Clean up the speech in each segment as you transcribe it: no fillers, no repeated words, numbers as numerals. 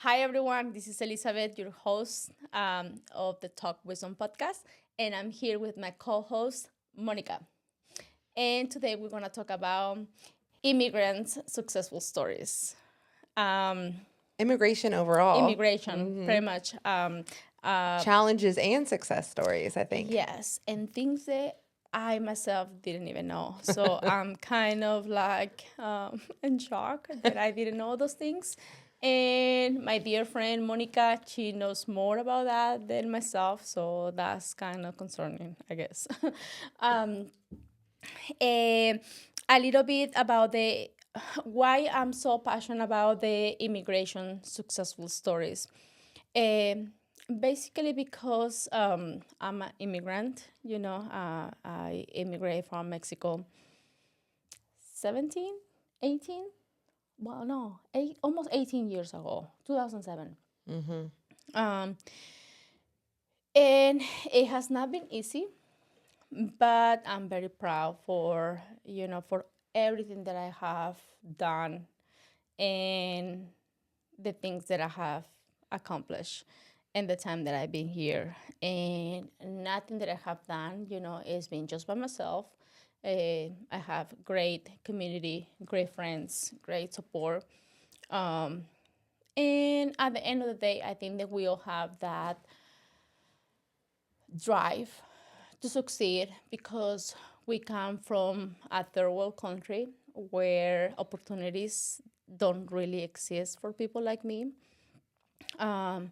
Hi, everyone. This is Elizabeth, your host of the Talk Wisdom podcast, and I'm here with my co host, Monica. And today we're going to talk about immigrants' successful stories. Um, Immigration overall. Immigration, pretty much. Challenges and success stories, I think. Yes, and things that I myself didn't even know. So I'm kind of like in shock that I didn't know those things. And my dear friend Monica, she knows more about that than myself. So that's kind of concerning, I guess. um, and a little bit about the why I'm so passionate about the immigration successful stories. Um, Basically because I'm an immigrant, I immigrated from Mexico 17, 18. Well, no, almost 18 years ago, 2007. Um, and it has not been easy, but I'm very proud for everything that I have done and the things that I have accomplished in the time that I've been here. And nothing that I have done, is been just by myself. I have great community, great friends, great support. Um, and at the end of the day, I think that we all have that drive to succeed because we come from a third world country where opportunities don't really exist for people like me. Um,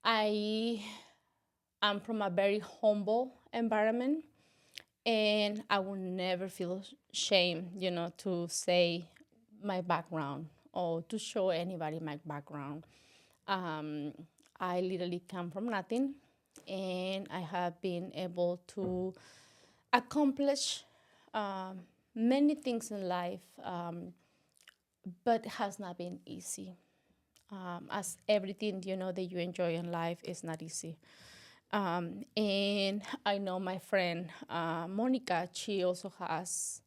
I am from a very humble environment, and I will never feel shame, to say my background or to show anybody my background. Um, I literally come from nothing, and I have been able to accomplish um, many things in life, but it has not been easy. As everything that you enjoy in life is not easy. And I know my friend Monica, she also has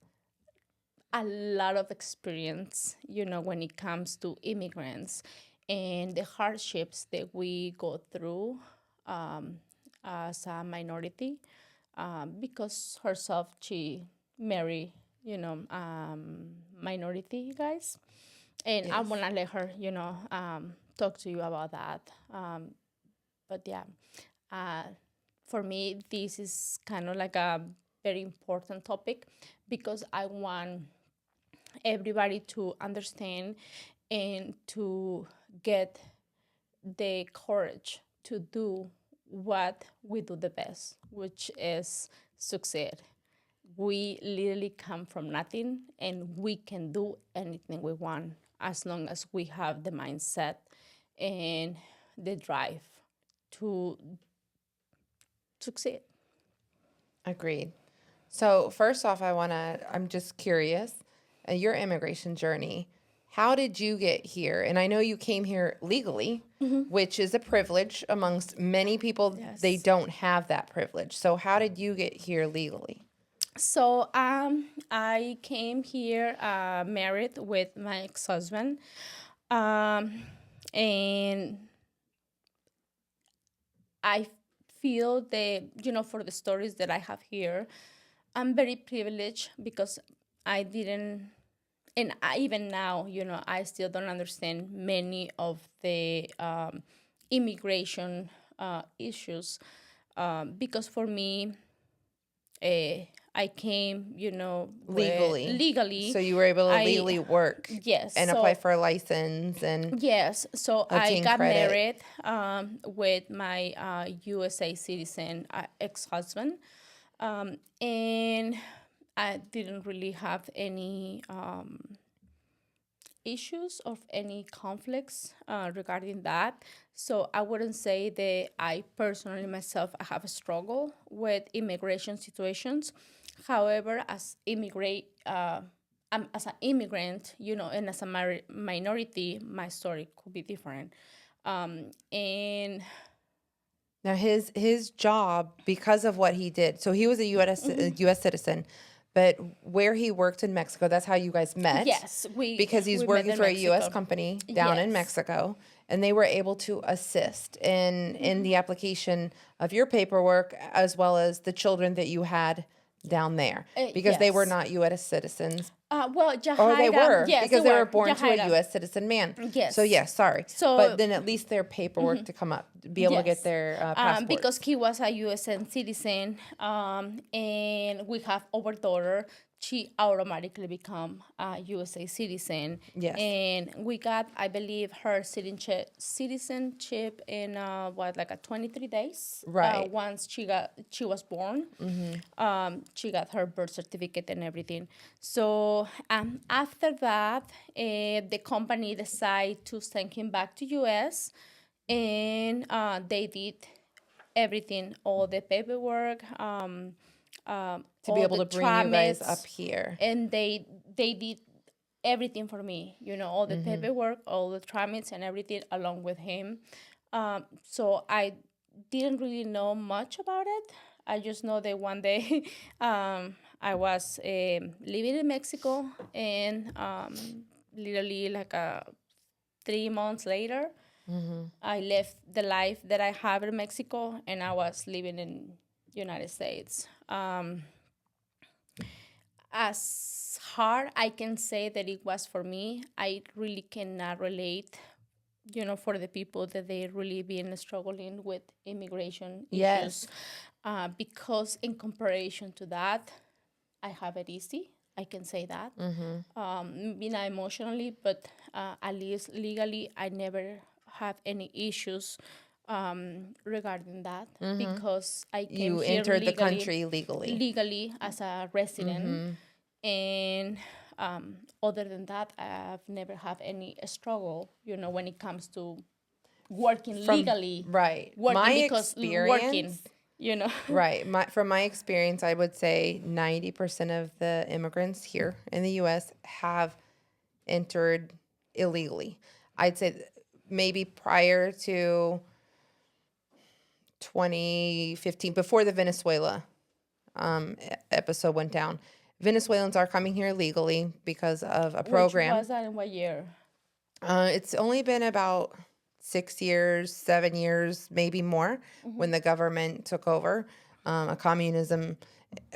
a lot of experience, when it comes to immigrants and the hardships that we go through um, as a minority, because herself, she married, minority guys. And I Yes. want to let her, talk to you about that. But yeah, uh, for me, this is kind of like a very important topic because I want everybody to understand and to get the courage to do what we do the best, which is succeed. We literally come from nothing and we can do anything we want as long as we have the mindset and the drive to succeed. Agreed. So, first off, I'm just curious, your immigration journey. How did you get here? And I know you came here legally, which is a privilege amongst many people. They Yes. don't have that privilege. So, how did you get here legally? So I came here married with my ex-husband, um, and I feel that for the stories that I have here, I'm very privileged because I didn't, and even now, I still don't understand many of the immigration issues, because for me, uh, I came, Legally. legally. So, you were able to I legally work Yes, and apply so for a license and yes, so I obtain got credit. married with my USA citizen ex-husband, and I didn't really have any issues of any conflicts regarding that. So I wouldn't say that I personally myself I have a struggle with immigration situations. However, as an immigrant, and as a minority, my story could be different. And Now his job, because of what he did, so he was a U.S. citizen, but where he worked in Mexico, that's how you guys met, yes, we because he's we met working in for a U.S. Mexico. company down in Yes. Mexico, and they were able to assist in the application of your paperwork as well as the children that you had down there because they were Yes. not U.S. citizens. Well, Or they Jahaira, were yes, because they were born to a Jahaira. U.S. citizen man. Yes. So yes, sorry. So But then at least their paperwork to come up, to be able to get yes, their passports. because he was a U.S. citizen, and we have our daughter. She automatically become a USA citizen. Yes. And we got, I believe, her citizenship in like a 23 days. Right. Once she was born, she got her birth certificate and everything. So after that, the company decided to send him back to US, and they did everything, all the paperwork, To be able to bring you guys up here. and they did everything for me, all the paperwork, all the tramits and everything along with him. So I didn't really know much about it. I just know that one day I was living in Mexico, and literally like 3 months later, I left the life that I have in Mexico, and I was living in United States. As hard I can say that it was for me, I really cannot relate, for the people that they really been struggling with immigration Yes. issues. Because in comparison to that, I have it easy. I can say that. Maybe not emotionally, but at least legally, I never have any issues regarding that, because I came You here entered the legally, country legally. legally as a resident, and other than that, I've never had any struggle, when it comes to working legally. Right. Working My because working, experience, right. From my experience, I would say 90% of the immigrants here in the U.S. have entered illegally. I'd say maybe prior to 2015, before the Venezuela episode went down. Venezuelans are coming here legally because of a program. Which was that in what year? It's only been about 6 years, 7 years, maybe more, when the government took over, a communism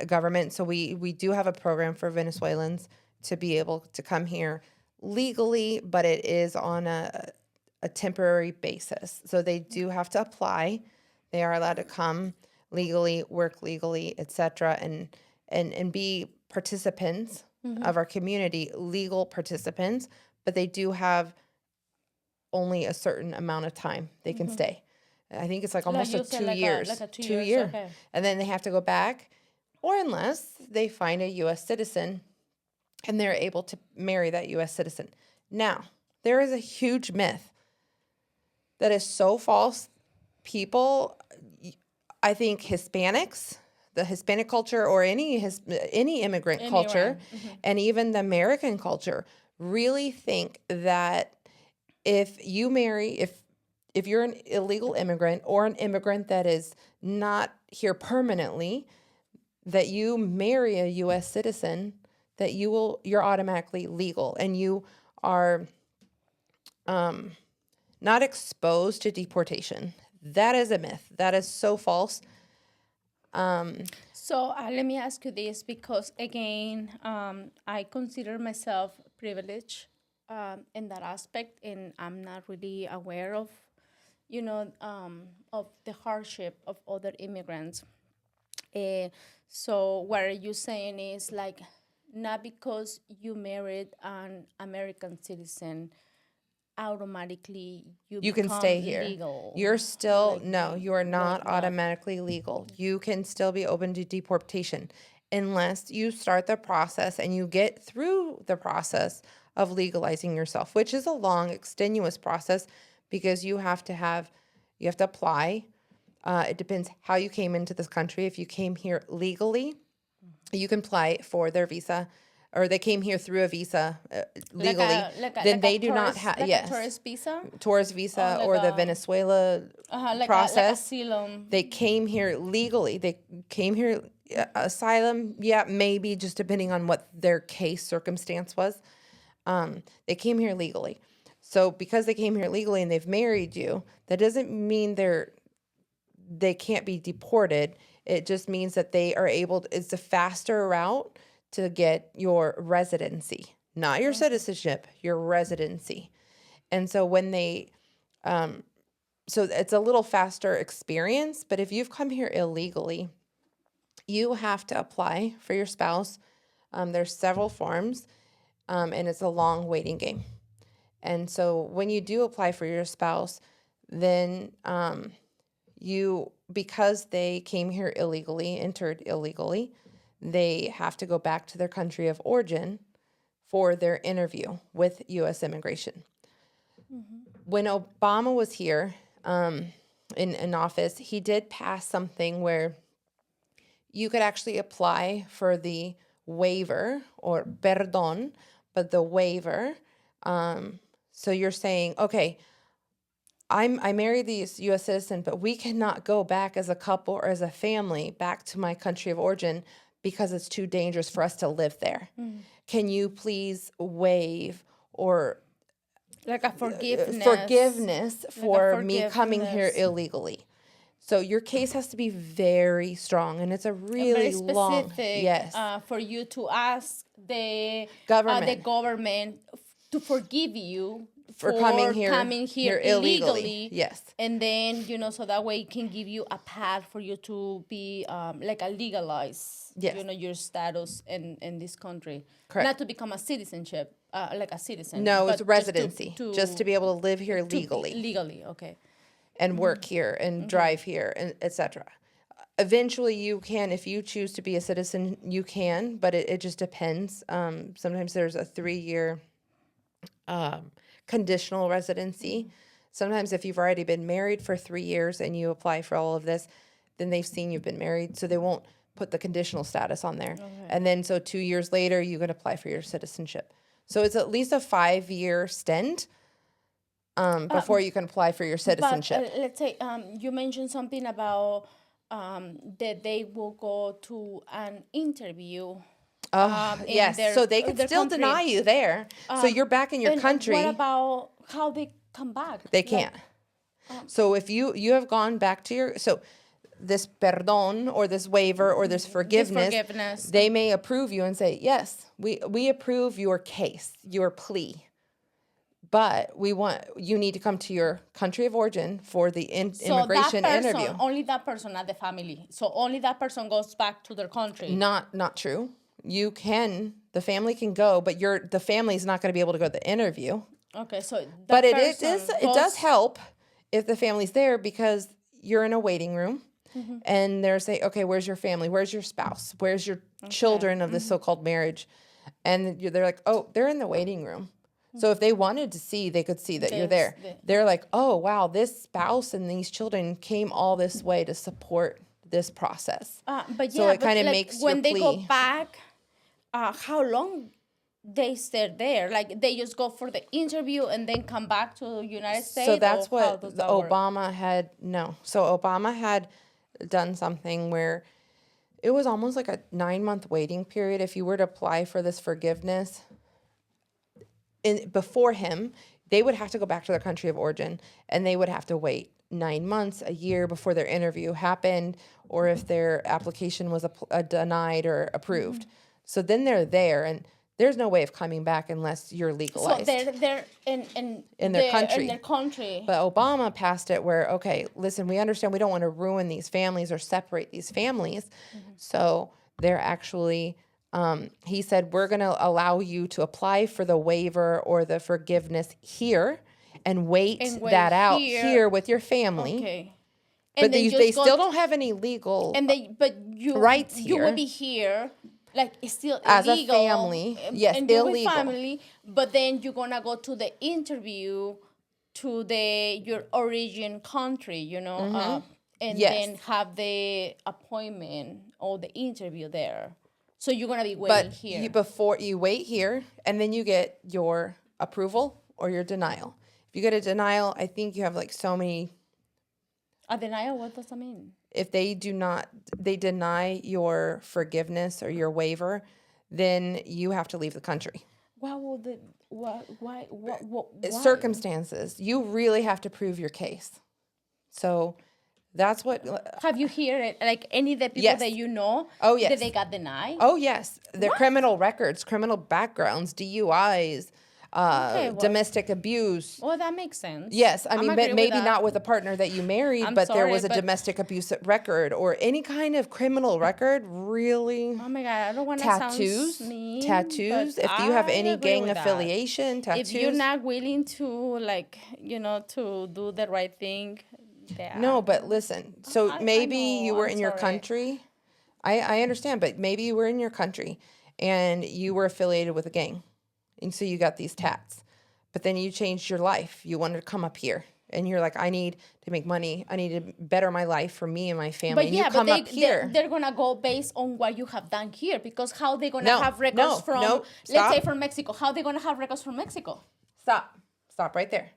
government. So we do have a program for Venezuelans to be able to come here legally, but it is on a temporary basis. So they do have to apply. They are allowed to come legally, work legally, etc., and be participants of our community, legal participants, but they do have only a certain amount of time they can stay. I think it's like almost Like 2 years. like a 2 2 years, year. okay. And then they have to go back, or unless they find a U.S. citizen and they're able to marry that U.S. citizen. Now, there is a huge myth that is so false. People, I think Hispanics, the Hispanic culture, or any immigrant culture, and even the American culture, really think that if you marry, if you're an illegal immigrant or an immigrant that is not here permanently, that you marry a U.S. citizen, that you're automatically legal and you are not exposed to deportation. That is a myth. That is so false. So let me ask you this, because again, I consider myself privileged in that aspect, and I'm not really aware of, of the hardship of other immigrants. So what you're saying is like, not because you married an American citizen, automatically You can stay here. legal. You're still, no, you are not automatically legal. You can still be open to deportation unless you start the process and you get through the process of legalizing yourself, which is a long, extenuous process because you have to apply. It depends how you came into this country. If you came here legally, you can apply for their visa, or they came here through a visa legally, then they do not have, a tourist visa? Tourist visa, or the Venezuela process. Like asylum. They came here legally. They came here, asylum, yeah, maybe, just depending on what their case circumstance was. They came here legally. So because they came here legally and they've married you, that doesn't mean they can't be deported. It just means that they are able to, it's a faster route to get your residency, not your citizenship, your residency. And so so it's a little faster experience, but if you've come here illegally, you have to apply for your spouse. There's several forms, and it's a long waiting game. And so when you do apply for your spouse, then because they came here illegally, entered illegally, they have to go back to their country of origin for their interview with U.S. immigration. When Obama was here in office, he did pass something where you could actually apply for the waiver or perdón, but the waiver. So you're saying, okay, I married this U.S. citizen, but we cannot go back as a couple or as a family back to my country of origin because it's too dangerous for us to live there. Can you please waive or like a forgiveness for me coming here illegally? So your case has to be very strong, and it's a really very long, specific, yes, for you to ask the government to forgive you for coming here illegally. Yes. And then, so that way it can give you a path for you to be like a legalize, Yes. Your status in this country. Correct. Not to become a citizenship, like a citizen. No, it's but residency. Just to be able to live here legally. Legally, okay. And work here and drive here and etc. Eventually you can, if you choose to be a citizen, you can, but it just depends. Sometimes there's a 3-year conditional residency. Sometimes if you've already been married for 3 years and you apply for all of this, then they've seen you've been married, so they won't put the conditional status on there. Okay. And then so 2 years later, you can apply for your citizenship. So it's at least a 5-year stint before you can apply for your citizenship. But let's say you mentioned something about that they will go to an interview. Yes, so they can still deny you there. So you're back in your country. What about how they come back? They can't. So if you have gone back to this perdón or this waiver or this forgiveness, they may approve you and say, yes, we approve your case, your plea. But you need to come to your country of origin for the immigration interview. Only that person, not the family. So only that person goes back to their country. Not true. The family can go, but the family is not going to be able to go to the interview. Okay, so but it does help if the family's there, because you're in a waiting room and they're saying, okay, where's your family? Where's your spouse? Where's your children of this so-called marriage? And they're like, oh, they're in the waiting room. So if they wanted to see, they could see that you're there. They're like, oh, wow, this spouse and these children came all this way to support this process. So it kind of makes your plea. When they go back, how long they stay there? Like they just go for the interview and then come back to the United States? So that's what Obama had. No. So Obama had done something where it was almost like a 9-month waiting period. If you were to apply for this forgiveness before him, they would have to go back to their country of origin and they would have to wait 9 months, a year before their interview happened, or if their application was denied or approved. So then they're there, and there's no way of coming back unless you're legalized. So they're in their country. In their country. But Obama passed it where, okay, listen, we understand we don't want to ruin these families or separate these families. So they're actually, he said, we're going to allow you to apply for the waiver or the forgiveness here and wait that out here with your family. Okay. But they still don't have any legal rights here. You will be here. Like, it's still as illegal. A family, yes, and illegal. Family, but then you're gonna go to the interview to your origin country, and then have the appointment or the interview there. So you're gonna be waiting here. Before you wait here, and then you get your approval or your denial. If you get a denial, I think you have like so many. A denial? What does that mean? If they deny your forgiveness or your waiver, then you have to leave the country. What will Why? Circumstances. You really have to prove your case. So that's what. Have you heard like any of the people Yes. that you know Oh, yes. that they got denied? Oh, yes. Their What? criminal records, criminal backgrounds, DUIs, domestic abuse. Well, that makes sense. Yes, I I'm mean, agree but with maybe that. not with a partner that you married, I'm but there sorry, was a but- domestic abuse record or any kind of criminal record. Really, Oh my God, I don't want to tattoos, sound mean, tattoos. but If you have I any agree gang with that. affiliation, tattoos. If you're not willing to, like, to do the right thing, No, but listen. So I maybe know, you were I'm in your sorry. country. I understand, but maybe you were in your country and you were affiliated with a gang, and so you got these tats. But then you changed your life. You wanted to come up here, and you're like, I need to make money. I need to better my life for me and my family. But and yeah, you come up here. they're gonna go based on what you have done here, because how they gonna No, have records no, from, no, let's say stop. from Mexico? How they gonna have records from Mexico? Stop right there.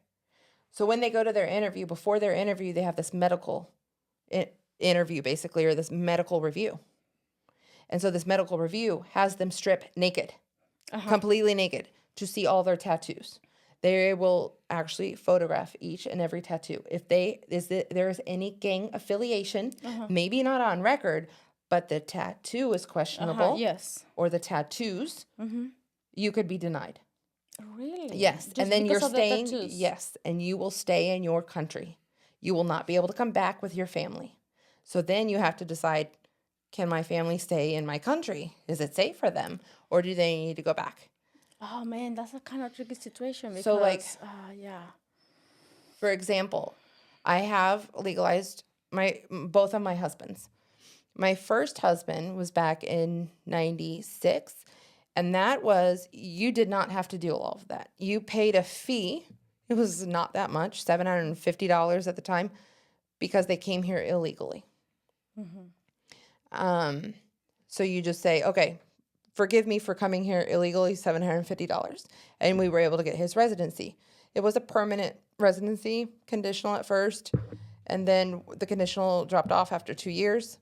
So when they go to their interview, before their interview, they have this medical interview, basically, or this medical review. And so this medical review has them strip naked, completely naked, to see all their tattoos. They will actually photograph each and every tattoo. If there is any gang affiliation, maybe not on record, but the tattoo is questionable, Yes. or the tattoos, you could be denied. Really? Yes, Just and then you're because of the staying. tattoos? Yes, and you will stay in your country. You will not be able to come back with your family. So then you have to decide: can my family stay in my country? Is it safe for them, or do they need to go back? Oh man, that's a kind of tricky situation. Because, So, like- yeah. For example, I have legalized both of my husbands. My first husband was back in 96, and that was, you did not have to do all of that. You paid a fee. It was not that much, $750 at the time, because they came here illegally. So you just say, okay, forgive me for coming here illegally, $750. And we were able to get his residency. It was a permanent residency, conditional at first. And then the conditional dropped off after 2 years.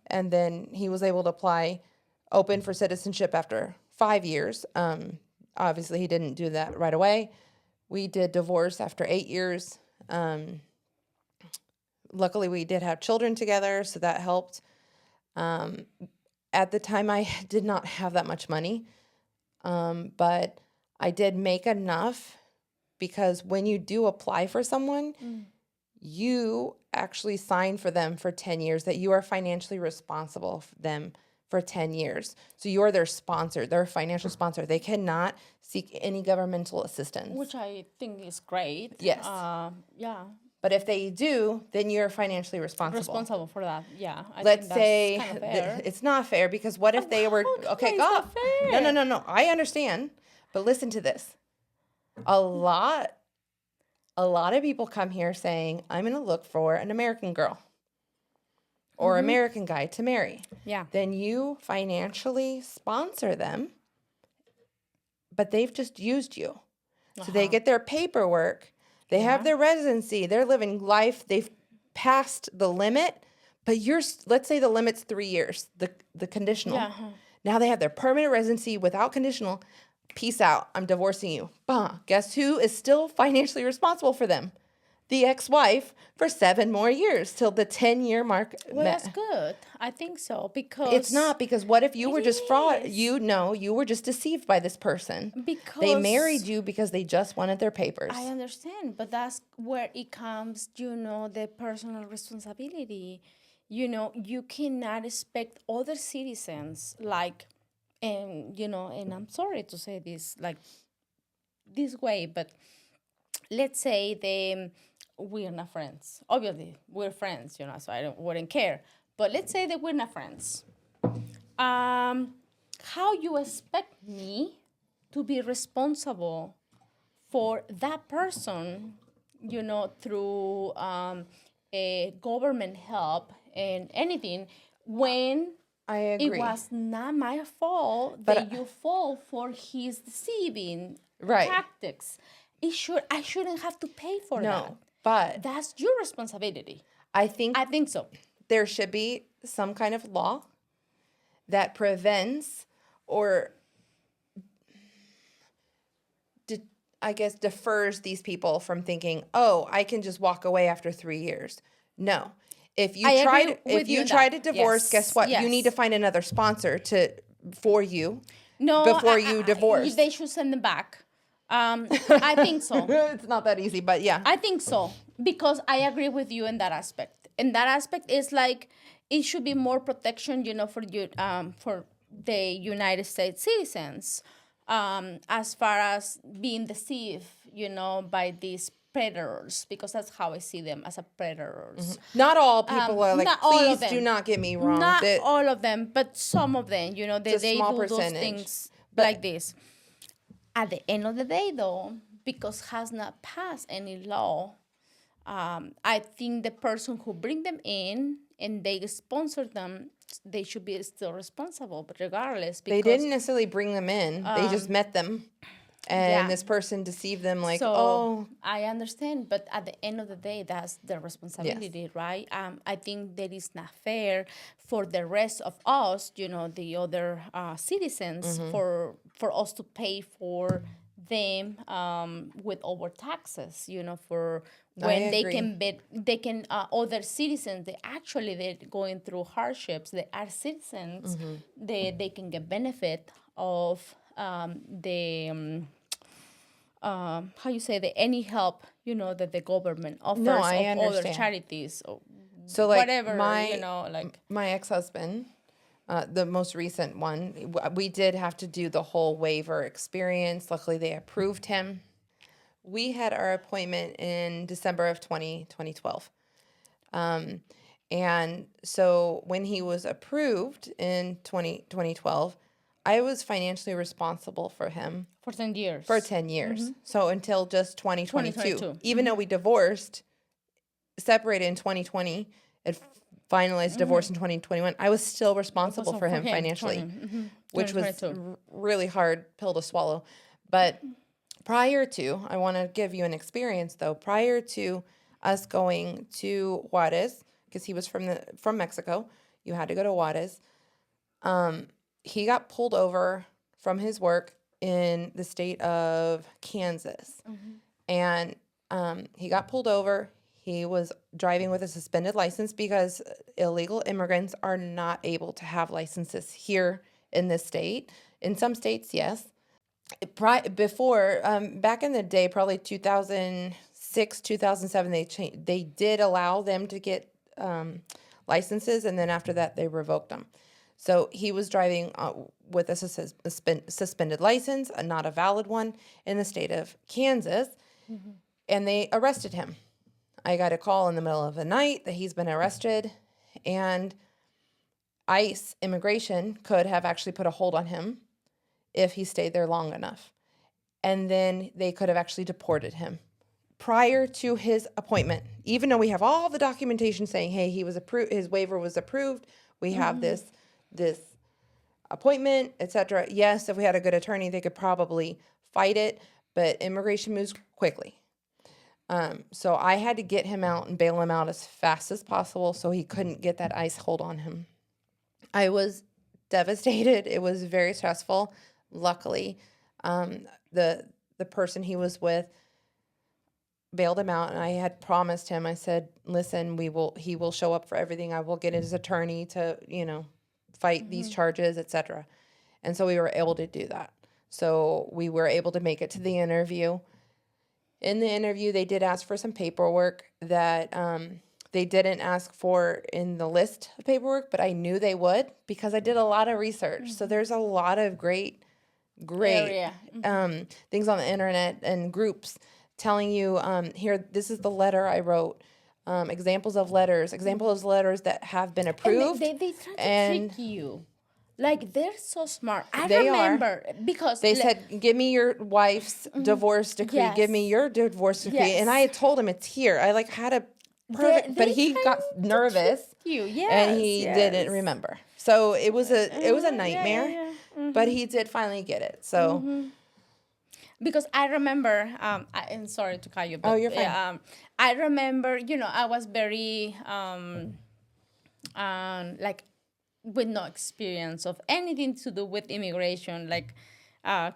And then he was able to apply open for citizenship after 5 years. Obviously, he didn't do that right away. We did divorce after 8 years. Luckily, we did have children together, so that helped. At the time, I did not have that much money, but I did make enough, because when you do apply for someone, you actually sign for them for 10 years, that you are financially responsible for them for 10 years. So you are their sponsor, their financial sponsor. They cannot seek any governmental assistance. Which I think is great. Yes. Yeah. But if they do, then you're financially responsible. Responsible for that. Yeah. Let's think say that's kind of fair. it's not fair, because what if they were Okay, it's God? not fair. No. I understand, but listen to this. A lot of people come here saying, "I'm going to look for an American girl or American guy to marry." Yeah. Then you financially sponsor them, but they've just used you. So they get their paperwork, they have their residency, they're living life, they've passed the limit, but let's say the limit's 3 years, the conditional. Yeah. Now they have their permanent residency without conditional. Peace out. I'm divorcing you. Bah. Guess who is still financially responsible for them? The ex-wife, for 7 more years till the 10-year mark. Well, that's good. I think so, because It's not, because what if you were just fraud? is. You were just deceived by this person. Because They married you because they just wanted their papers. I understand, but that's where it comes, the personal responsibility. You cannot expect other citizens, like, and I'm sorry to say this, like, this way, but let's say we're not friends. Obviously, we're friends, so I wouldn't care. But let's say that we're not friends. How you expect me to be responsible for that person, through a government help and anything, when I agree. it was not my fault that you fall for his deceiving tactics. I shouldn't have to pay for that. No, but That's your responsibility. I think So. there should be some kind of law that prevents or I guess, defers these people from thinking, oh, I can just walk away after 3 years. No. If you I try agree to, with if you you on try that. to divorce, guess Yes, what? You need to yes. find another sponsor for you No, before you divorce. they should send them back. I think so. It's not that easy, but yeah. I think so because I agree with you in that aspect. In that aspect, is like it should be more protection, for you, for the United States citizens, as far as being deceived, by these predators, because that's how I see them, as a predators. Not all people are like, Not all of please do them. not get me wrong. Not all of them, but some of them, It's a they small do those percentage. things But- like this. At the end of the day, though, because has not passed any law, I think the person who bring them in and they sponsor them, they should be still responsible, but regardless. Because, They didn't necessarily bring them in. They just met them. And yeah. this person deceived them like, So oh. I understand, but at the end of the day, that's their responsibility, right? I think that is not fair for the rest of us, the other citizens, for us to pay for them with over taxes, for when they agree. can other citizens, they're going through hardships. They are citizens. They can get benefit of the how you say, the any help that the government offers I of other understand. charities or So like whatever, my ex-husband, the most recent one, we did have to do the whole waiver experience. Luckily, they approved him. We had our appointment in December of 2012. And so when he was approved in 2012, I was financially responsible for him for 10 years. for 10 years. So until just 2022. 2022. Even though we divorced, separated in 2020, and finalized divorce in 2021, I was still responsible for him financially, which was really hard pill to swallow. But prior to, I want to give you an experience though, prior to us going to Juarez, because he was from Mexico, you had to go to Juarez. He got pulled over from his work in the state of Kansas. And he got pulled over. He was driving with a suspended license because illegal immigrants are not able to have licenses here in this state. In some states, yes. Before, back in the day, probably 2006, 2007, they did allow them to get licenses, and then after that, they revoked them. So he was driving with a suspended license, not a valid one, in the state of Kansas, and they arrested him. I got a call in the middle of the night that he's been arrested, and ICE, immigration, could have actually put a hold on him if he stayed there long enough. And then they could have actually deported him prior to his appointment. Even though we have all the documentation saying, hey, he was approved, his waiver was approved, we have this appointment, etc. Yes, if we had a good attorney, they could probably fight it, but immigration moves quickly. So I had to get him out and bail him out as fast as possible so he couldn't get that ICE hold on him. I was devastated. It was very stressful. Luckily, the person he was with bailed him out, and I had promised him, I said, listen, he will show up for everything. I will get his attorney to, fight these charges, etc. And so we were able to do that. So we were able to make it to the interview. In the interview, they did ask for some paperwork that they didn't ask for in the list of paperwork, but I knew they would because I did a lot of research. So there's a lot of great things on the internet and groups telling you, here, this is the letter I wrote. Examples of letters that have been approved. And they try to trick you. Like, they're so smart. I They remember because they said, give me your wife's divorce decree. Yes. Give me your divorce decree. Yes. And I had told him it's here. I had a perfect, but he got nervous and he didn't remember. So it was a nightmare, but he did finally get it. So. Because I remember, I'm sorry to cut you, but you're fine. I remember, I was very, with no experience of anything to do with immigration. Like,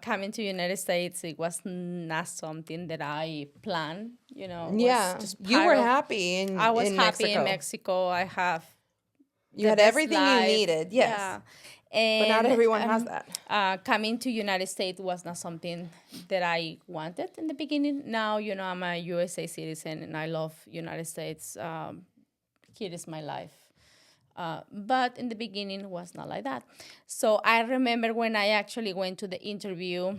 coming to United States, it was not something that I planned. It was Yeah. just You were part of. happy I was in happy in Mexico. Mexico. I have You the had best everything you life. needed. Yes. Yeah. But not And everyone has that. coming to United States was not something that I wanted in the beginning. Now, I'm a USA citizen and I love United States. Here is my life. But in the beginning, it was not like that. So I remember when I actually went to the interview,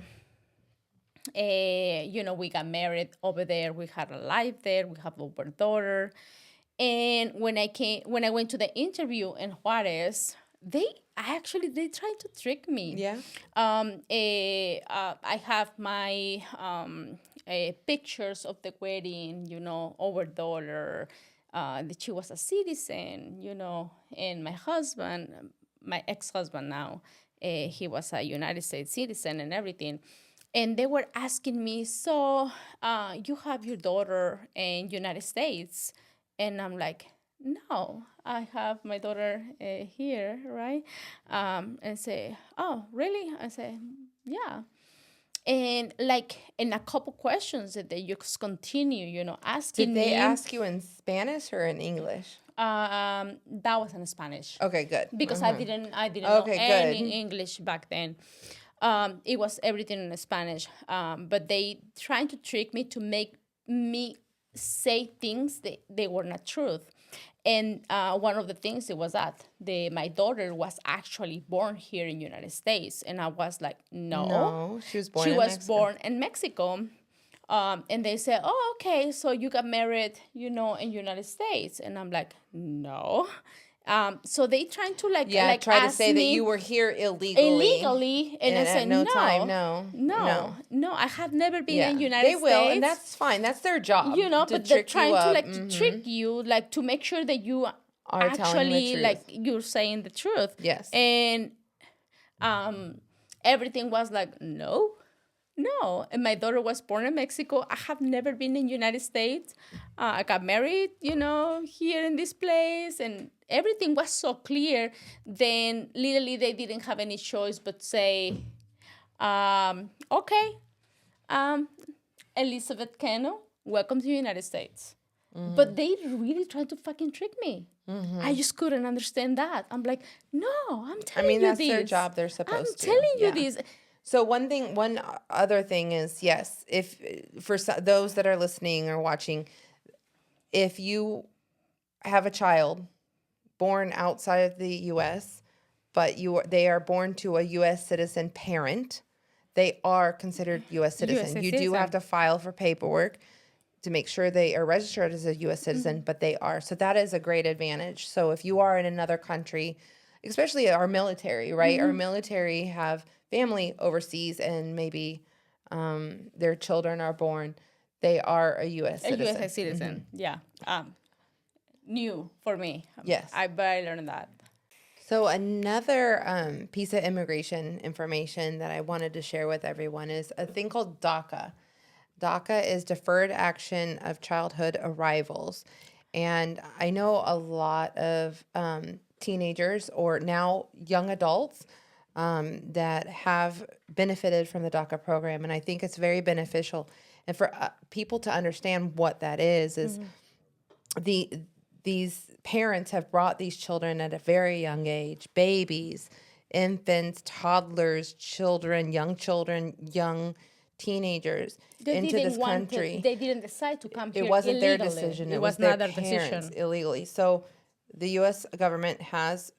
we got married over there. We had a life there. We have our daughter. And when I went to the interview in Juarez, they tried to trick me. Yeah. I have my pictures of the wedding, our daughter, that she was a citizen, and my husband, my ex-husband now, he was a United States citizen and everything. And they were asking me, so you have your daughter in United States? And I'm like, no, I have my daughter here, right? And say, oh, really? I say, yeah. And like in a couple questions that they just continue, asking Did they me. ask you in Spanish or in English? That was in Spanish. Okay, good. Because I didn't know Okay, any good. English back then. It was everything in Spanish. But they trying to trick me to make me say things that they were not truth. And one of the things it was that my daughter was actually born here in the United States. And I was like, No, she was born she in was Mexico. born in Mexico. And they said, oh, okay, so you got married, in United States. And I'm like, no. So they trying to Yeah, try to ask say that me you were here illegally. and I at said, no no, time, no. no, I have never been Yeah, in United they States. will, and that's fine. That's their job. To but they're trick you trying to up. to trick you, to make sure that you Are telling the actually truth. you're saying the truth. Yes. And everything was like, no. And my daughter was born in Mexico. I have never been in United States. I got married, here in this place, and everything was so clear. Then literally they didn't have any choice but say, okay, Elizabeth Cano, welcome to the United States. Mm-hmm. But they really tried to fucking trick me. Mm-hmm. I just couldn't understand that. I'm like, no, I'm telling you this. That's their job. They're supposed to. I'm telling you this. So one other thing is, yes, if for those that are listening or watching, if you have a child born outside of the U.S., but they are born to a U.S. citizen parent, they are considered U.S. citizen. You do have to file for paperwork to make sure they are registered as a U.S. citizen, mm-hmm. but they are. So that is a great advantage. So if you are in another country, especially our military, right? Mm-hmm. Our military have family overseas and maybe their children are born, they are a U.S. citizen. A U.S. citizen, mm-hmm. Yeah. New for me. Yes. I learned that. So another piece of immigration information that I wanted to share with everyone is a thing called DACA. DACA is Deferred Action of Childhood Arrivals. And I know a lot of teenagers or now young adults that have benefited from the DACA program. And I think it's very beneficial. And for people to understand what that is mm-hmm. These parents have brought these children at a very young age, babies, infants, toddlers, young teenagers into this country. They didn't decide to come here. It wasn't illegally. their decision. It was their not their parents decision. Illegally. So the U.S. government has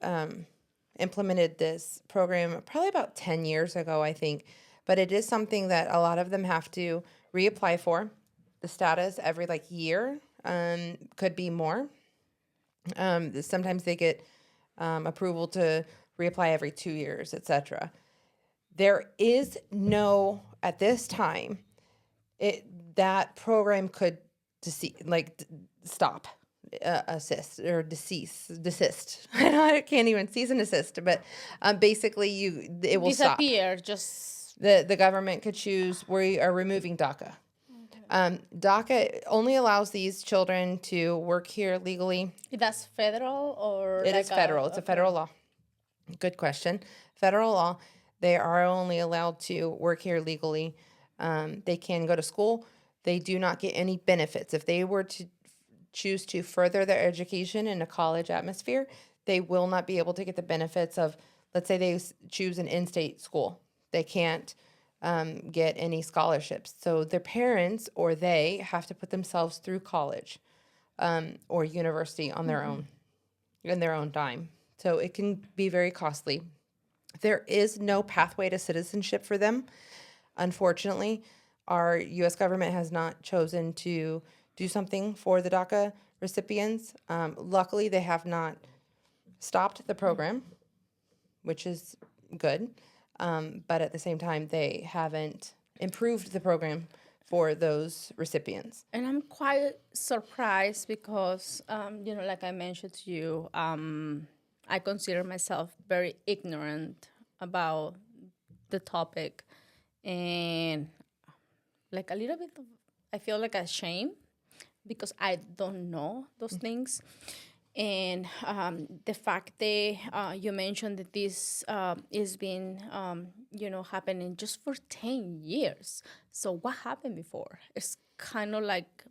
implemented this program probably about 10 years ago, I think. But it is something that a lot of them have to reapply for the status every year, could be more. Sometimes they get approval to reapply every 2 years, etc. There is no, at this time, that program could stop, assist, or desist. I can't even cease and desist, but basically it will disappear. Stop. Just the government could choose, we are removing DACA. DACA only allows these children to work here legally. That's federal or? It is federal. It's a federal law. Good question. Federal law. They are only allowed to work here legally. They can go to school. They do not get any benefits. If they were to choose to further their education in a college atmosphere, they will not be able to get the benefits of, let's say they choose an in-state school. They can't get any scholarships. So their parents or they have to put themselves through college or university on their own, in their own time. So it can be very costly. There is no pathway to citizenship for them. Unfortunately, our U.S. government has not chosen to do something for the DACA recipients. Luckily, they have not stopped the program, which is good. But at the same time, they haven't improved the program for those recipients. And I'm quite surprised because, like I mentioned to you, I consider myself very ignorant about the topic, and like a little bit of, I feel like ashamed because I don't know those things. And the fact that you mentioned that this is been, happening just for 10 years. So what happened before? It's kind of like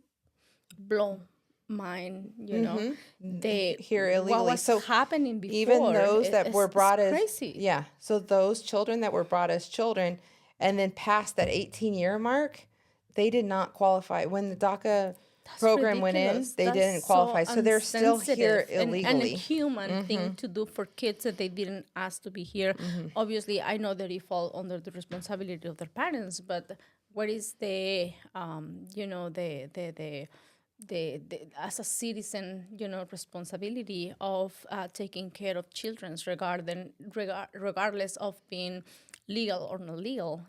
blow mind, the Here illegally. what was So happening before. even those that were brought as crazy. Yeah. So those children that were brought as children and then past that 18-year mark, they did not qualify. When the DACA program went in, Ridiculous. they That's didn't qualify. So they're still here insensitive and a illegally. human thing to do for kids that they didn't ask to be here. Obviously, I know that it fall under the responsibility of their parents, but what is the as a citizen, responsibility of taking care of children regardless of being legal or not legal.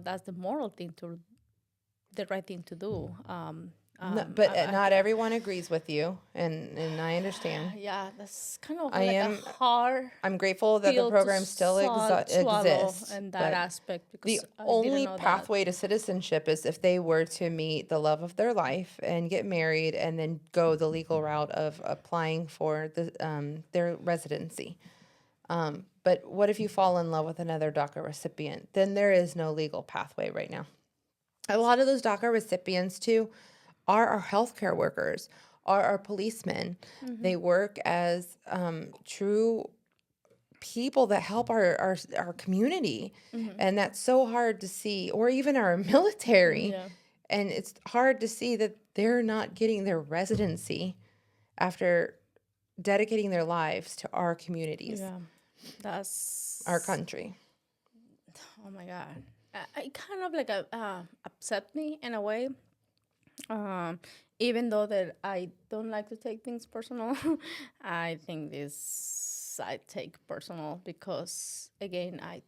That's the right thing to do. But not everyone agrees with you, and I understand. Yeah, that's kind of I like am- a hard I'm grateful that the pill to program still swallow exists. in that but aspect. the Because I didn't only know that. pathway to citizenship is if they were to meet the love of their life and get married and then go the legal route of applying for their residency. But what if you fall in love with another DACA recipient? Then there is no legal pathway right now. A lot of those DACA recipients, too, are our healthcare workers, are our policemen. They work as true people that help our community. And that's so hard to see, or even our military. Yeah. And it's hard to see that they're not getting their residency after dedicating their lives to our communities, Yeah, that's our country. Oh my God, it kind of like upset me in a way. Even though that I don't like to take things personal, I think this I take personal because again I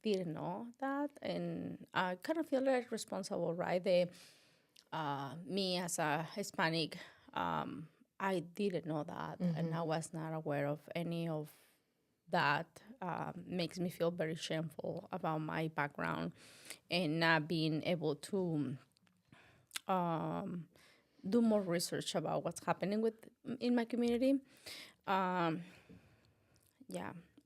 didn't know that, and I kind of feel like responsible, right? Me as a Hispanic, I didn't know that, and I was not aware of any of that. Makes me feel very shameful about my background and not being able to do more research about what's happening in my community. Yeah.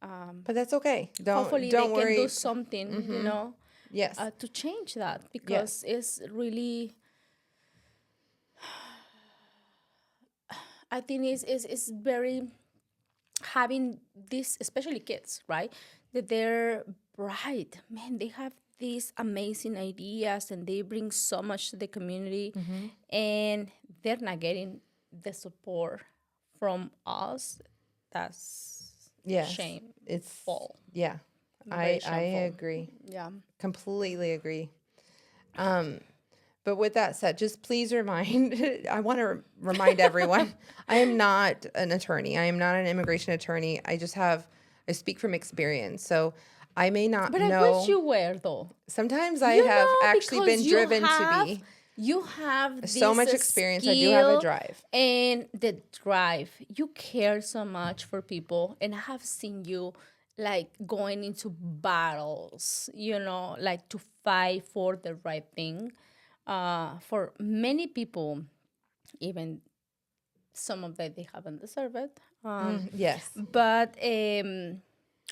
But that's okay. Hopefully Don't they worry. can do something, Yes. to change that because it's really. I think it's very having this, especially kids, right? That they're bright, man. They have these amazing ideas and they bring so much to the community, and they're not getting the support from us. That's Yes. shame. It's Fall. Yeah. Very I shameful. agree. Yeah. Completely agree. But with that said, just please remind, I want to remind everyone, I am not an attorney. I am not an immigration attorney. I speak from experience. So I may not But know. I wish you were, though. Sometimes I have actually been because driven to be. You have So this much experience. I do have a skill drive. and the drive. You care so much for people, and I have seen you like going into battles, like to fight for the right thing. For many people, even some of them they haven't deserved it. Yes. But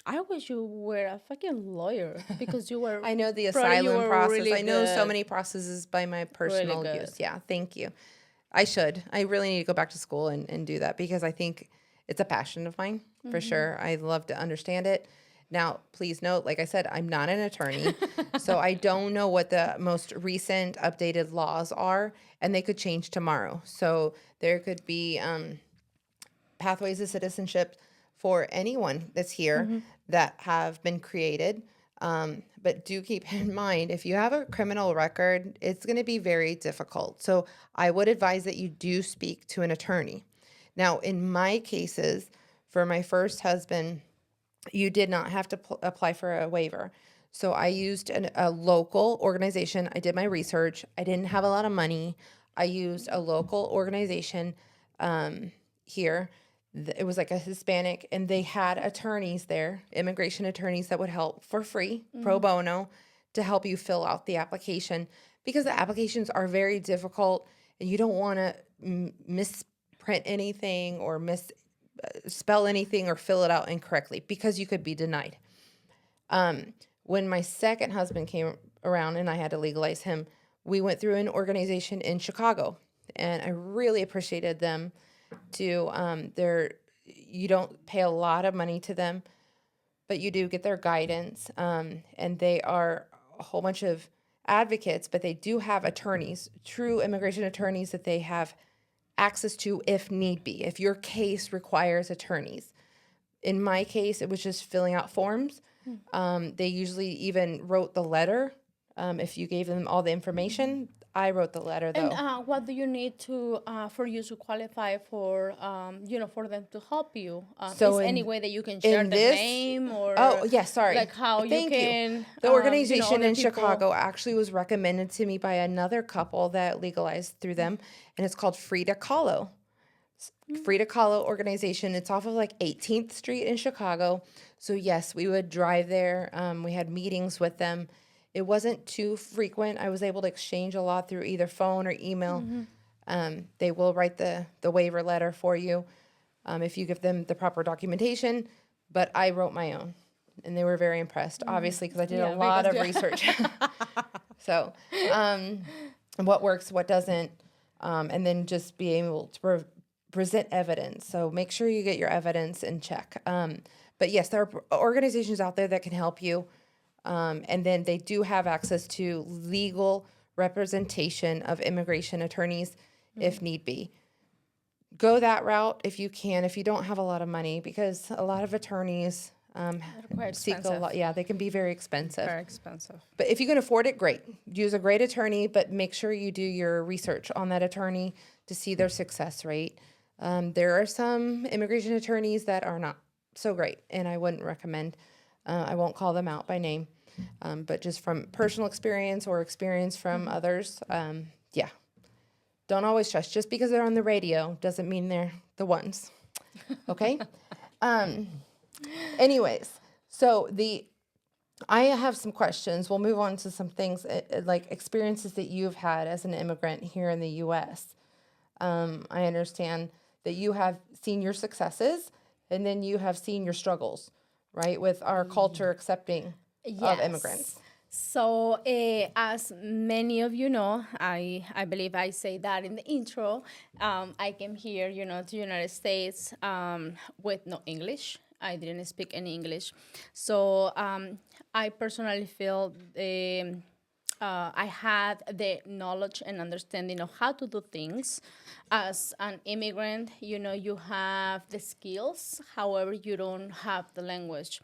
I wish you were a fucking lawyer because you were I know the probably you asylum were process. really I know so good, many processes by my really personal good. use. Yeah, thank you. I should. I really need to go back to school and do that because I think it's a passion of mine for sure. I love to understand it. Now, please note, like I said, I'm not an attorney, so I don't know what the most recent updated laws are, and they could change tomorrow. So there could be pathways to citizenship for anyone that's here that have been created. But do keep in mind, if you have a criminal record, it's going to be very difficult. So I would advise that you do speak to an attorney. Now, in my cases, for my first husband, you did not have to apply for a waiver. So I used a local organization. I did my research. I didn't have a lot of money. I used a local organization here. It was like a Hispanic, and they had attorneys there, immigration attorneys that would help for free, pro bono, to help you fill out the application because the applications are very difficult and you don't want to misprint anything or misspell anything or fill it out incorrectly because you could be denied. When my second husband came around and I had to legalize him, we went through an organization in Chicago, and I really appreciated them. You don't pay a lot of money to them, but you do get their guidance, and they are a whole bunch of advocates, but they do have attorneys, true immigration attorneys that they have access to if need be, if your case requires attorneys. In my case, it was just filling out forms. They usually even wrote the letter. If you gave them all the information, I wrote the letter though. And what do you need to for you to qualify for for them to help you? So Is any in way that you can share the name or oh yeah, sorry. like how you Thank you. can The organization other in people. Chicago actually was recommended to me by another couple that legalized through them, and it's called Frida Kahlo. Frida Kahlo organization. It's off of like 18th Street in Chicago. So yes, we would drive there. We had meetings with them. It wasn't too frequent. I was able to exchange a lot through either phone or email. They will write the waiver letter for you if you give them the proper documentation. But I wrote my own, and they were very impressed, obviously, because I did a lot of research. So what works, what doesn't, and then just being able to present evidence. So make sure you get your evidence in check. But yes, there are organizations out there that can help you. And then they do have access to legal representation of immigration attorneys if need be. Go that route if you can, if you don't have a lot of money, because a lot of attorneys Quite seek a expensive. lot. Yeah, they can be very expensive. Very expensive. But if you can afford it, great. Use a great attorney, but make sure you do your research on that attorney to see their success rate. There are some immigration attorneys that are not so great, and I wouldn't recommend. I won't call them out by name, but just from personal experience or experience from others, yeah. Don't always trust. Just because they're on the radio doesn't mean they're the ones. Okay? Anyways, so I have some questions. We'll move on to some things like experiences that you've had as an immigrant here in the U.S. I understand that you have seen your successes and then you have seen your struggles, right, with our culture accepting of immigrants. So, as many of you know, I believe I say that in the intro. I came here, to United States with no English. I didn't speak any English, so I personally feel I had the knowledge and understanding of how to do things. As an immigrant, you have the skills. However, you don't have the language.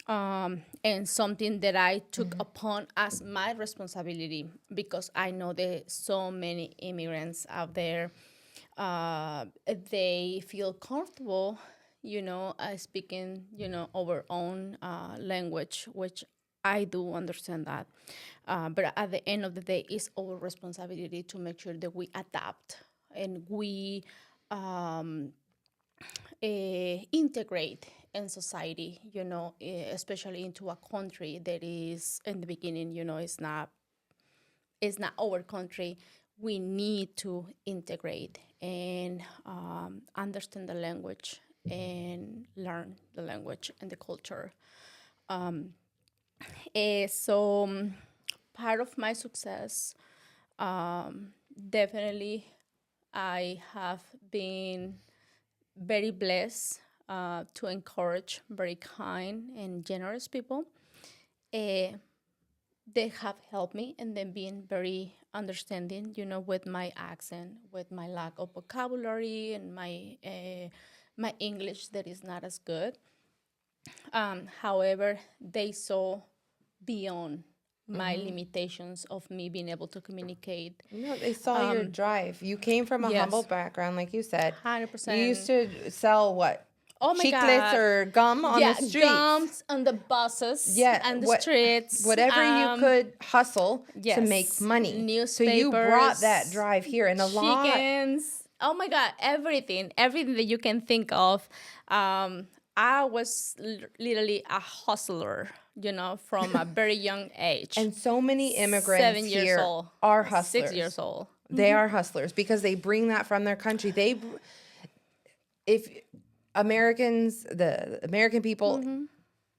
And something that I took upon as my responsibility because I know there's so many immigrants out there. They feel comfortable, speaking, our own language, which I do understand that. But at the end of the day, it's our responsibility to make sure that we adapt and we integrate in society, especially into a country that is in the beginning, it's not our country. We need to integrate and understand the language and learn the language and the culture. So part of my success, definitely, I have been very blessed to encourage very kind and generous people. Uh, they have helped me and then being very understanding, with my accent, with my lack of vocabulary and my English that is not as good. However, they saw beyond my limitations of me being able to communicate. No, they saw your drive. You came from a humble Yes, background, like you said. You used 100%. to sell what? Oh my Chiclets God. or gum on the Yeah, streets. gums on the buses Yeah, and the streets. whatever you could hustle to make Yes, money. So you brought that newspapers, drive here, and a lot. chickens. Oh my God, everything that you can think of. I was literally a hustler, from a very young age. And so many immigrants 7 years here old, are hustlers. 6 years old. They are hustlers because they bring that from their country. If the American people,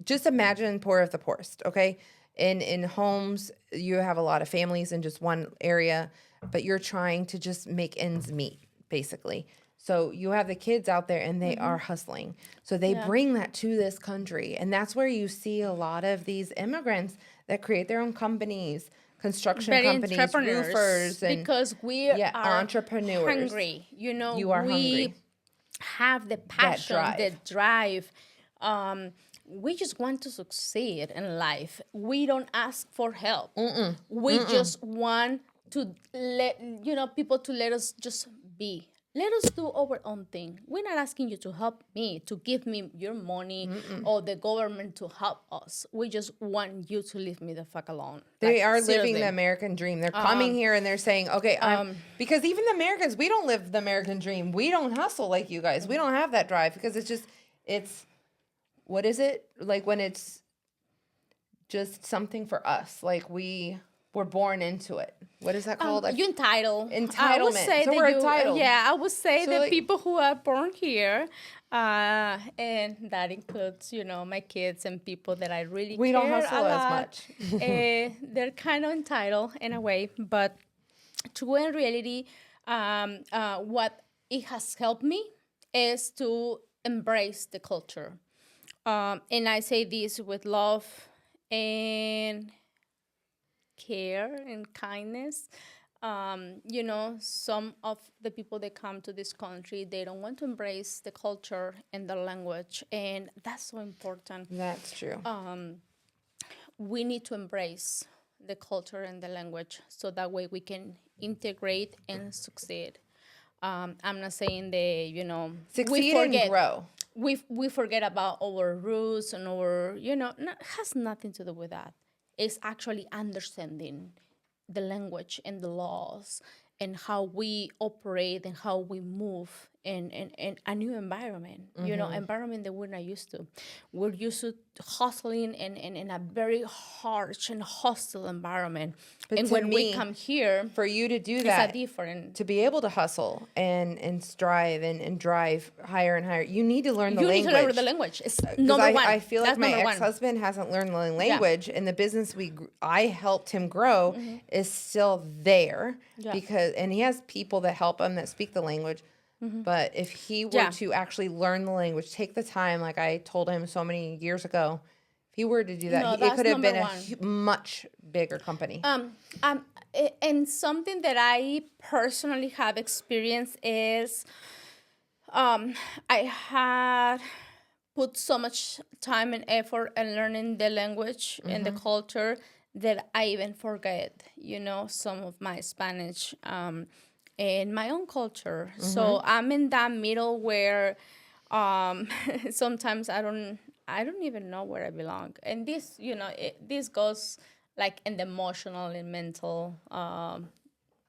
just imagine poor of the poorest, okay? In homes, you have a lot of families in just one area, but you're trying to just make ends meet, basically. So you have the kids out there and they are hustling. So they bring that to this country. And that's where you see a lot of these immigrants that create their own companies, construction Very companies, entrepreneurs, roofers, and because we are entrepreneurs. hungry. You are we hungry. have the passion, drive. the drive. We just want to succeed in life. We don't ask for help. We just want to let people to let us just be. Let us do our own thing. We're not asking you to help me, to give me your money, or the government to help us. We just want you to leave me the fuck alone. They Like, are seriously. living the American dream. They're coming here and they're saying, okay, because even the Americans, we don't live the American dream. We don't hustle like you guys. We don't have that drive because what is it? Like when it's just something for us. Like we were born into it. What is that called? You entitled. Entitlement. I would say So that we're entitled. Yeah, I would say So, that like- people who are born here, and that includes, my kids and people that I really We care don't hustle a as lot. much. They're kind of entitled in a way, but to in reality, what it has helped me is to embrace the culture. And I say this with love and care and kindness. Some of the people that come to this country, they don't want to embrace the culture and the language, and that's so important. That's true. We need to embrace the culture and the language so that way we can integrate and succeed. I'm not saying that, Succeed and grow. We forget about our roots and our, it has nothing to do with that. It's actually understanding the language and the laws and how we operate and how we move in a new environment, environment that we're not used to. We're used to hustling in a very harsh and hostile environment. But and to when we me, come here, for you to do it's that, a different. to be able to hustle and strive and drive higher and higher, you need to learn the You need language. to learn the language. It's 'Cause number one. I feel like That's my number one. ex-husband hasn't learned the language, and the business I helped him grow is still there and he has people that help him that speak the language. But if he were to actually learn the language, take the time, like I told him so many years ago, if he were to do that, it that's could have been number a much bigger company. And something that I personally have experienced is I had put so much time and effort in learning the language and the culture that I even forget, some of my Spanish and my own culture. So I'm in that middle where sometimes I don't even know where I belong. And this, this goes like in the emotional and mental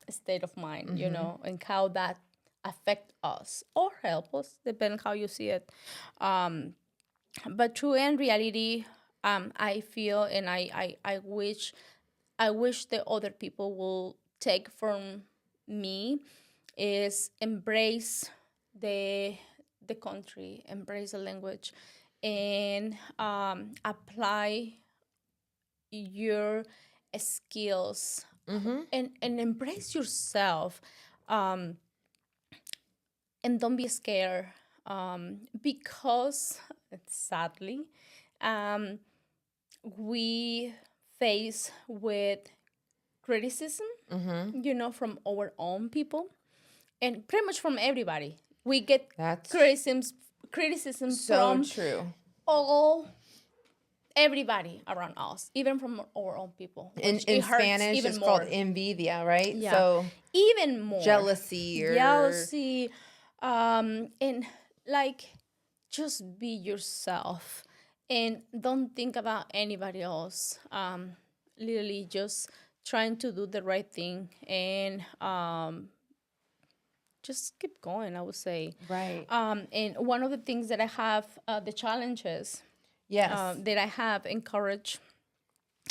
state of mind, and how that affect us or help us, depending how you see it. But true in reality, I feel and I wish the other people will take from me is embrace the the country, embrace the language, and apply your skills, and embrace yourself, um, and don't be scared, because sadly, um, we face with criticism, from our own people, and pretty much from everybody. We get That's criticism so from true. all everybody around us, even from our own people. In Which it hurts Spanish, even it's more. called envidia, right? Yeah, So even more jealousy or jealousy, and like, just be yourself and don't think about anybody else. Literally just trying to do the right thing, and just keep going, I would say. right. And one of the things that I have, the challenges Yes. that I have encouraged,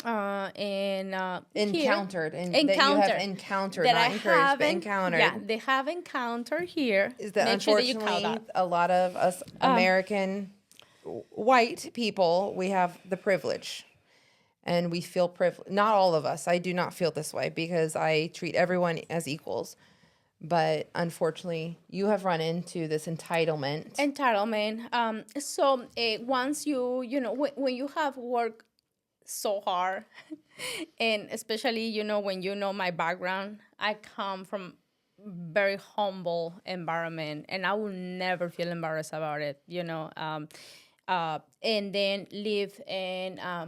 and Encountered here, and that you have encountered encountered, that not I encouraged, but haven't, encountered. yeah, they have encountered here. Is that Make sure that you unfortunately count that. a lot of us American white people, we have the privilege and we feel privileged. Not all of us. I do not feel this way because I treat everyone as equals. But unfortunately, you have run into this entitlement. So once when you have worked so hard, and especially when my background, I come from very humble environment, and I will never feel embarrassed about it. And then live in a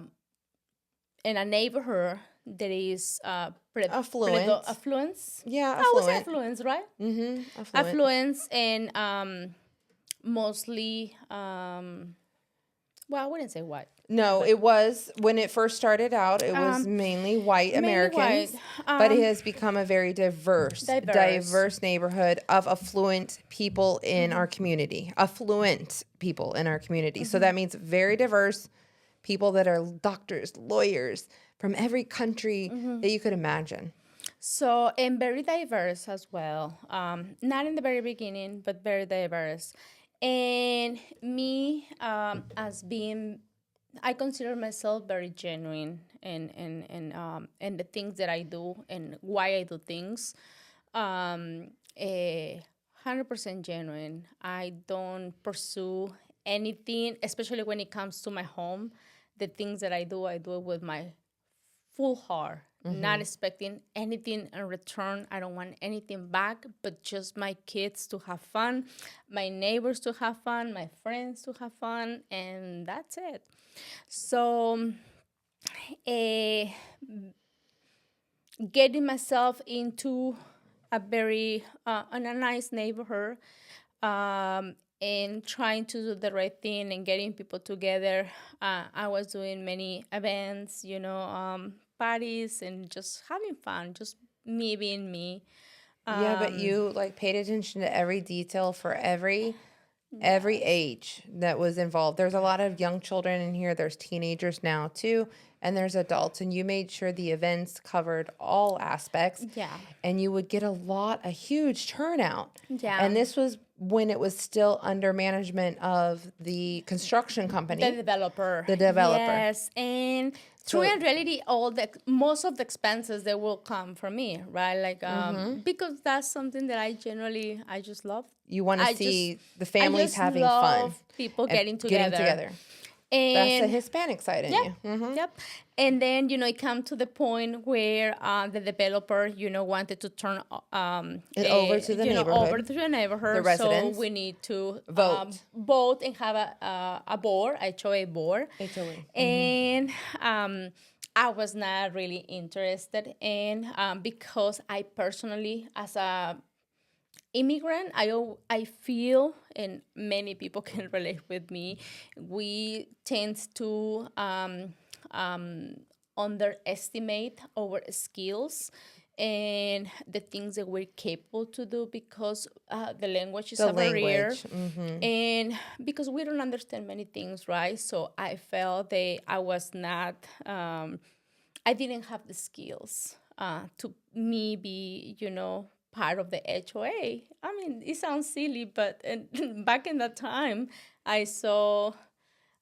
neighborhood that is Affluent. affluence. Yeah, I would say affluent. affluence, right? Affluent. Affluence, and mostly, well, I wouldn't say white. No, it was when it first started out, it was mainly white Americans, but it has become a very diverse neighborhood of affluent people in our community. Affluent people in our community. So that means very diverse people that are doctors, lawyers from every country that you could imagine. So, and very diverse as well. Not in the very beginning, but very diverse. And me, as being, I consider myself very genuine in the things that I do and why I do things. 100% genuine. I don't pursue anything, especially when it comes to my home. The things that I do it with my full heart, not expecting anything in return. I don't want anything back, but just my kids to have fun, my neighbors to have fun, my friends to have fun, and that's it. So, getting myself into a very in a nice neighborhood, and trying to do the right thing and getting people together. I was doing many events, parties, and just having fun, just me being me. Yeah, but you like paid attention to every detail for every age that was involved. There's a lot of young children in here. There's teenagers now too, and there's adults. And you made sure the events covered all aspects. Yeah. And you would get a huge turnout. Yeah. And this was when it was still under management of the construction company. The developer. Yes, and So- true in reality, most of the expenses they will come from me, right? Like because that's something that I just love. You want to see the families having love fun. people and getting together. That's the And Hispanic side in yep, you. yep. And then it come to the point where the developer wanted to turn It over to the neighborhood. over to the neighborhood. The residents. So we need to Vote. and have a board, a HOA board. HOA. And I was not really interested in because I personally, as a immigrant, I feel, and many people can relate with me, we tend to underestimate our skills and the things that we're capable to do because the language is a barrier, and because we don't understand many things, right? So I felt that I was not, I didn't have the skills to me be, part of the HOA. I mean, it sounds silly, but back in that time, I saw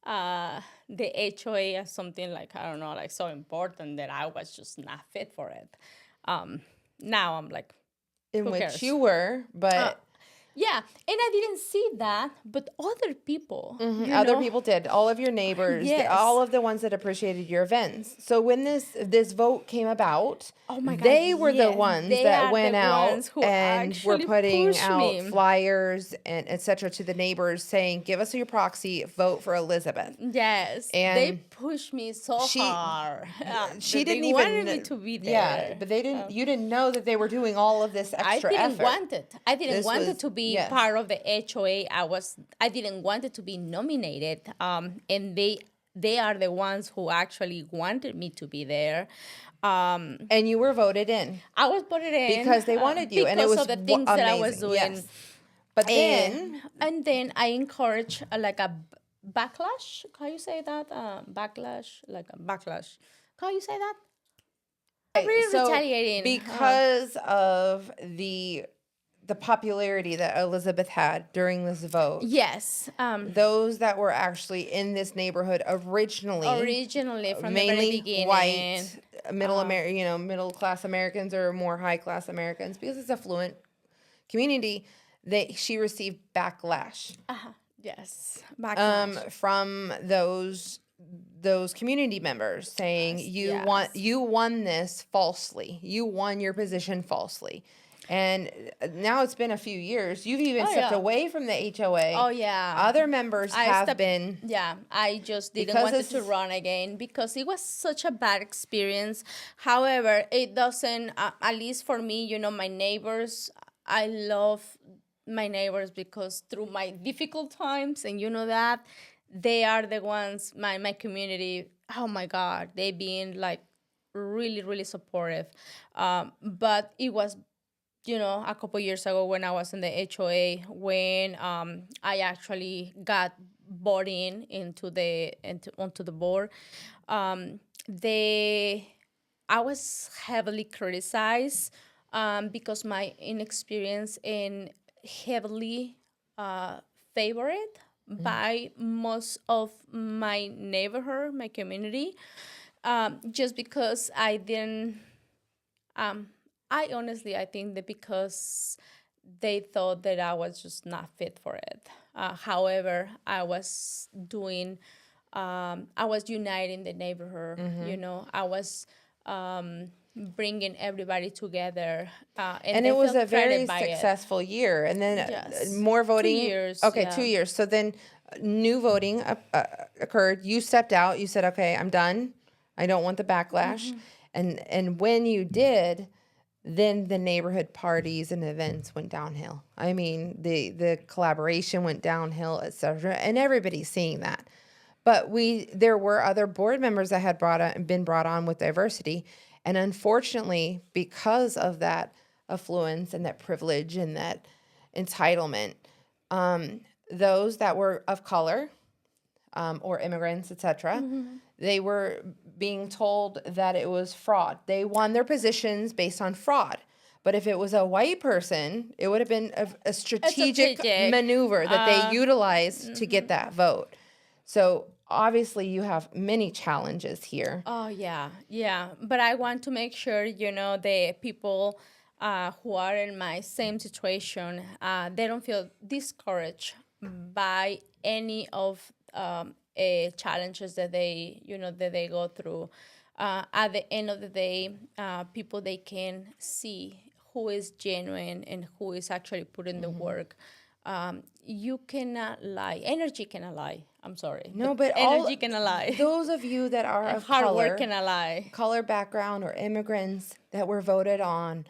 the HOA as something like, I don't know, like so important that I was just not fit for it. Now I'm like, In who which cares? you were, but Yeah, and I didn't see that, but other people, other people did. All of your neighbors, Yes. all of the ones that appreciated your events. So when this vote came about, Oh my God, they were the yes, ones they that are went the out ones who and were actually putting pushed out me. flyers and etc. to the neighbors saying, "Give us your proxy, vote for Elizabeth." Yes, they And pushed me so she hard. she That didn't they even wanted me to be yeah, there. but they didn't. You didn't know that they were doing all of this I extra didn't effort. want it. I didn't This want was- it to be yes. part of the HOA. I didn't want it to be nominated. And they are the ones who actually wanted me to be there. And you were voted in I was put it in because they wanted you, and it was of the things that I was amazing. doing. Yes. But then And then I encourage like a backlash. How you say that? Backlash, like a backlash. How you say that? Really so retaliating. because of the popularity that Elizabeth had during this vote, Yes. those that were actually in this neighborhood Originally from the very mainly beginning. white, middle class Americans or more high class Americans, because it's affluent community, she received backlash Yes. Backlash. from those community members saying Yes. you won this falsely. You won your position falsely. And now it's been a few years. You've even stepped yeah. away from the HOA. Oh, yeah. Other members been. Yeah, I just didn't Because want this to is- run again because it was such a bad experience. However, it doesn't, at least for me, my neighbors, I love my neighbors because through my difficult times, and that, they are the ones, my community, oh my God, they been like really, really supportive. But it was a couple years ago when I was in the HOA, when I actually got bought onto the board. I was heavily criticized because my inexperience and heavily favored by most of my neighborhood, my community, just because I didn't. I think that because they thought that I was just not fit for it. However, I was uniting the neighborhood. I was bringing everybody together, And they it was felt a very threatened by it. successful year. And then Yes. more voting. 2 years, Okay, yeah. 2 years. So then new voting occurred. You stepped out. You said, okay, I'm done. I don't want the backlash. And when you did, then the neighborhood parties and events went downhill. I mean, the collaboration went downhill, etc. And everybody's seeing that. But there were other board members that had been brought on with diversity. And unfortunately, because of that affluence and that privilege and that entitlement, those that were of color or immigrants, etc., they were being told that it was fraud. They won their positions based on fraud. But if it was a white person, it would have been a strategic maneuver that they utilized to get that vote. So obviously you have many challenges here. Oh, yeah. Yeah. But I want to make sure, the people who are in my same situation, they don't feel discouraged by any of challenges that they go through. At the end of the day, people, they can see who is genuine and who is actually putting the work. You cannot lie. Energy cannot lie. I'm sorry. No, but energy cannot lie. Those of you that are of Hard color, work cannot lie. color background or immigrants that were voted on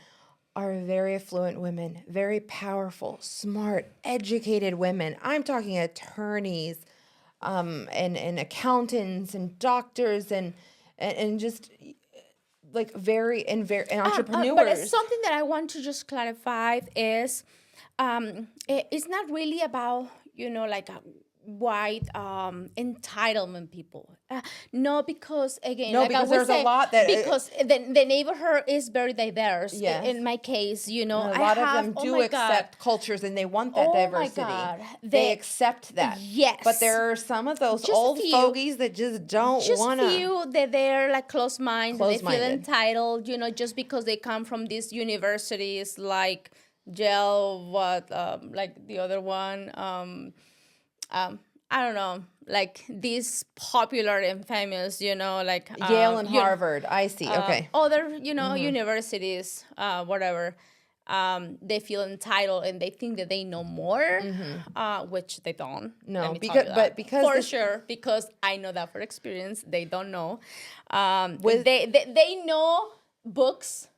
are very affluent women, very powerful, smart, educated women. I'm talking attorneys, and accountants and doctors and just like very entrepreneurs. But it's something that I want to just clarify is, it's not really about like white entitlement people. No, because again, No, like I because would there's a say, lot that- because the neighborhood is very diverse. Yes. In my case, you know, A I lot have, of them oh do my God, accept cultures and they want that Oh my diversity. God. They accept that. Yes. But there are some of those Just a old few. fogies that just don't just want to. feel that they're like close-minded. They feel Close-minded. entitled, you know, just because they come from these universities like Yale, like the other one, I don't know, like these popular and famous, you know, like Yale and Harvard. I see. Okay. other, you know, universities, whatever. They feel entitled and they think that they know more, which they don't. No, Let me tell because- you that. but because for this- sure, because I know that for experience, they don't know. With- They know books.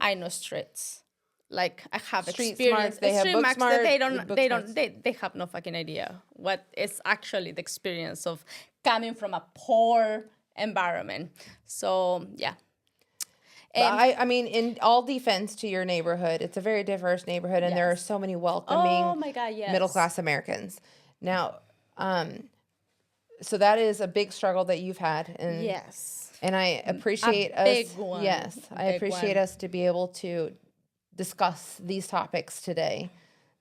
I know streets. Like I have Street experience. smarts, they have Street book smarts smart, that book they smarts. don't they have no fucking idea what is actually the experience of coming from a poor environment. So yeah. But I mean, in all defense to your neighborhood, it's a very diverse neighborhood, and there are Yes. so many welcoming Oh my God, yes. middle class Americans. Now, so that is a big struggle that you've had, and Yes. and I appreciate us. big one. Yes, A I big appreciate one. us to be able to discuss these topics today.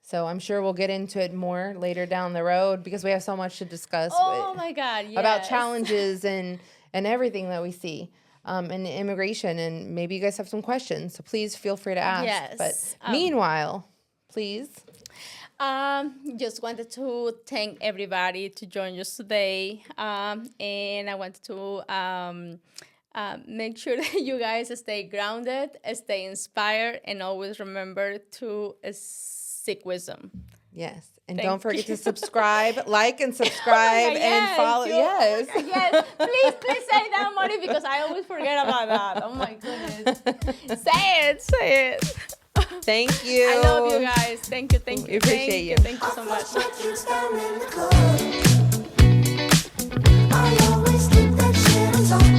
So I'm sure we'll get into it more later down the road because we have so much to discuss Oh my God, yes. about challenges and everything that we see in immigration. And maybe you guys have some questions, so please feel free to ask. Yes. But meanwhile, please. Just wanted to thank everybody to join us today, and I wanted to make sure that you guys stay grounded, stay inspired, and always remember to seek wisdom. Yes. And Thank don't forget you. to subscribe, like and subscribe, and follow. Yes. Yes. Please say that, Moni, because I always forget about that. Oh my goodness. Say it. Thank you. I love you guys. Thank you. We appreciate you. Thank you so much. I always keep that shit on top.